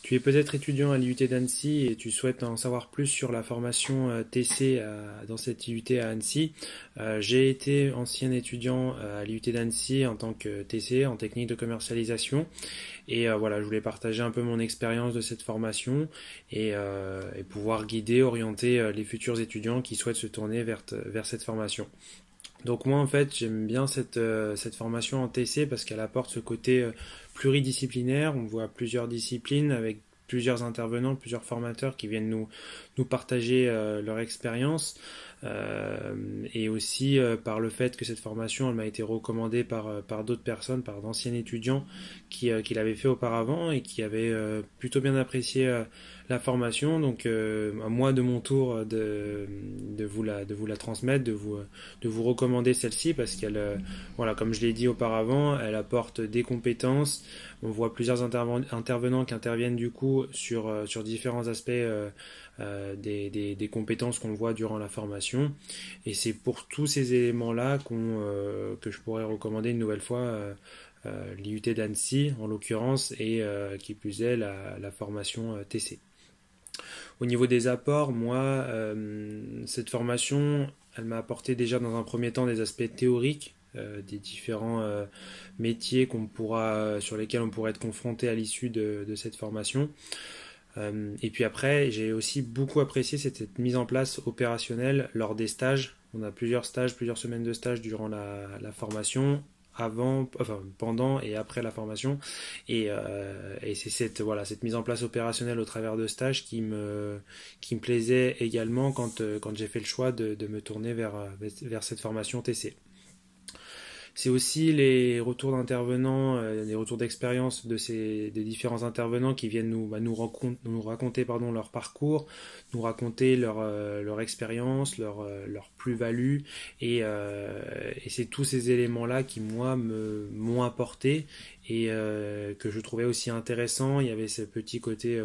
Tu es peut-être étudiant à l'IUT d'Annecy et tu souhaites en savoir plus sur la formation TC dans cette IUT à Annecy. J'ai été ancien étudiant à l'IUT d'Annecy en tant que TC, en technique de commercialisation. Et voilà, je voulais partager un peu mon expérience de cette formation et pouvoir guider, orienter les futurs étudiants qui souhaitent se tourner vers cette formation. Donc moi en fait j'aime bien cette formation en TC parce qu'elle apporte ce côté pluridisciplinaire, on voit plusieurs disciplines avec plusieurs intervenants, plusieurs formateurs qui viennent nous partager leur expérience et aussi par le fait que cette formation elle m'a été recommandée par d'autres personnes, par d'anciens étudiants qui l'avaient fait auparavant et qui avaient plutôt bien apprécié la formation. Donc à moi de mon tour de vous la transmettre, de vous recommander celle-ci parce qu'elle, voilà, comme je l'ai dit auparavant, elle apporte des compétences. On voit plusieurs intervenants qui interviennent du coup sur différents aspects des compétences qu'on voit durant la formation. Et c'est pour tous ces éléments-là que je pourrais recommander une nouvelle fois l'IUT d'Annecy en l'occurrence et qui plus est la formation TC. Au niveau des apports, moi, cette formation, elle m'a apporté déjà dans un premier temps des aspects théoriques, des différents métiers sur lesquels on pourrait être confronté à l'issue de cette formation. Et puis après, j'ai aussi beaucoup apprécié cette mise en place opérationnelle lors des stages. On a plusieurs stages, plusieurs semaines de stages durant la formation, pendant et après la formation. Et c'est cette mise en place opérationnelle au travers de stages qui me plaisait également quand j'ai fait le choix de me tourner vers cette formation TC. C'est aussi les retours d'intervenants, les retours d'expérience des différents intervenants qui viennent nous raconter leur parcours, nous raconter leur expérience, leur plus-value. Et c'est tous ces éléments-là qui, moi, m'ont apporté et que je trouvais aussi intéressant. Il y avait ce petit côté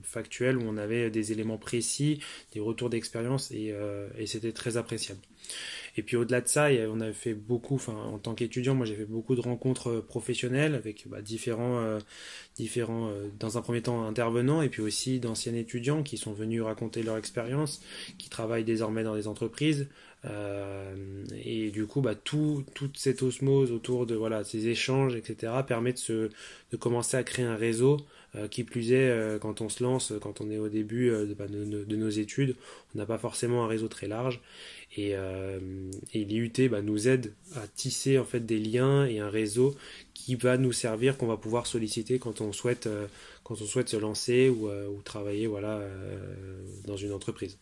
factuel où on avait des éléments précis, des retours d'expérience et c'était très appréciable. Et puis au-delà de ça, on avait fait beaucoup, en tant qu'étudiant, moi j'ai fait beaucoup de rencontres professionnelles avec différents, dans un premier temps intervenants et puis aussi d'anciens étudiants qui sont venus raconter leur expérience, qui travaillent désormais dans des entreprises. Et du coup, toute cette osmose autour de ces échanges, etc., permet de commencer à créer un réseau. Qui plus est, quand on se lance, quand on est au début de nos études, on n'a pas forcément un réseau très large. Et l'IUT nous aide à tisser en fait des liens et un réseau qui va nous servir, qu'on va pouvoir solliciter quand on souhaite se lancer ou travailler dans une entreprise.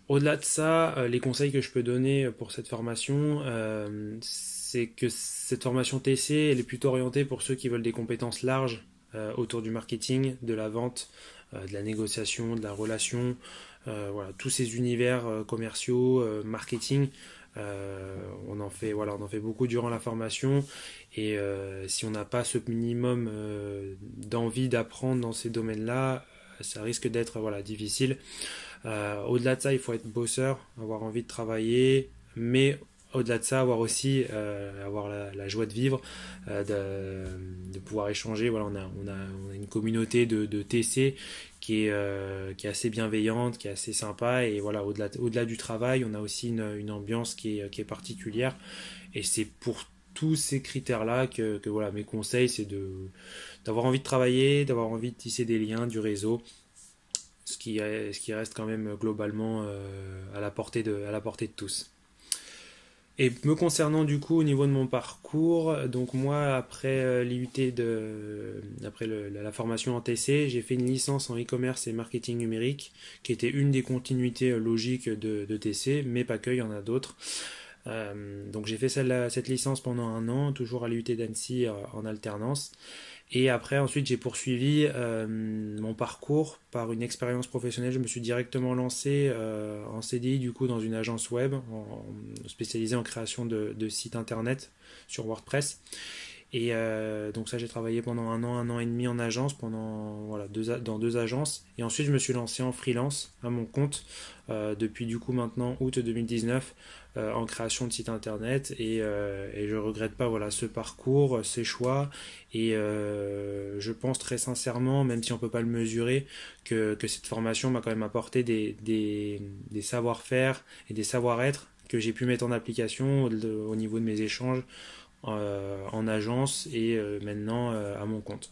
Au-delà de ça, les conseils que je peux donner pour cette formation, c'est que cette formation TC, elle est plutôt orientée pour ceux qui veulent des compétences larges autour du marketing, de la vente, de la négociation, de la relation, tous ces univers commerciaux, marketing. On en fait beaucoup durant la formation et si on n'a pas ce minimum d'envie d'apprendre dans ces domaines-là, ça risque d'être difficile. Au-delà de ça, il faut être bosseur, avoir envie de travailler, mais au-delà de ça, avoir la joie de vivre, de pouvoir échanger. On a une communauté de TC qui est assez bienveillante, qui est assez sympa. Et au-delà du travail, on a aussi une ambiance qui est particulière. Et c'est pour tous ces critères-là que mes conseils, c'est d'avoir envie de travailler, d'avoir envie de tisser des liens, du réseau. Ce qui reste quand même globalement à la portée de tous. Et me concernant du coup au niveau de mon parcours, donc moi après la formation en TC, j'ai fait une licence en e-commerce et marketing numérique qui était une des continuités logiques de TC, mais pas que, il y en a d'autres. Donc j'ai fait cette licence pendant 1 an, toujours à l'IUT d'Annecy en alternance. Et après, ensuite, j'ai poursuivi mon parcours par une expérience professionnelle. Je me suis directement lancé en CDI du coup dans une agence web spécialisée en création de sites internet sur WordPress. Et donc ça, j'ai travaillé pendant un an et demi en agence, dans deux agences. Et ensuite, je me suis lancé en freelance à mon compte depuis du coup maintenant août 2019 en création de site internet. Et je regrette pas ce parcours, ces choix. Et je pense très sincèrement, même si on peut pas le mesurer, que cette formation m'a quand même apporté des savoir-faire et des savoir-être que j'ai pu mettre en application au niveau de mes échanges en agence et maintenant à mon compte.